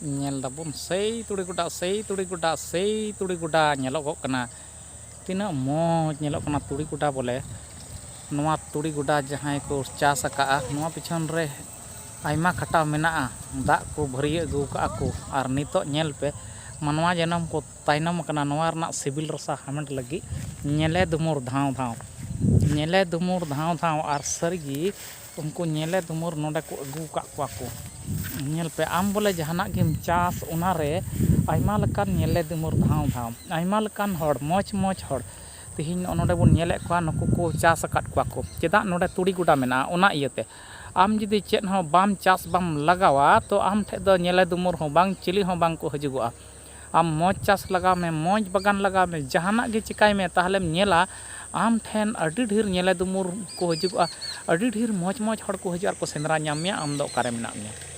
Nyel dabun sei turi goda nyelokok kana tina moj nyelok kana turi goda bole noa turi goda jahaai ko chas akaa noa pichon re aima khataw menaa dak ko bhariya agu ka ako ar nitok nyel pe manwa janam ko tainam kana noa rena sibil rasa hamet lagi nyele dumur dhaw ar sarigi उनको नेले दुमुर नोडे को अगू का को nail पे आम बोले जहाना game Chas उनारे आइमा Lacan नेले दुमुर धाव आइमा लकान हड़ मौज हड़ तिहिन नोडे बन नेले को नुकु को चास अकाद को चेदा नोडे तुड़ी गुडा मेना ओना इयते आम जुदी चेद हो बाम चास बाम लगावा तो आम ठे दो नेले दुमुर हो बांग चिली हो बांग को हजुगुआ आम मौज चास लगा में मौज बगान लगा में जहाना गे चिकाय में ताहलेम नेला आम ठेन अड़ी ढेर नेले दुमुर को हजुगुआ अड़ी ढेर मौज हड़ को हजुआ को सेंद्रा नाम में आम दो कारे मेना में।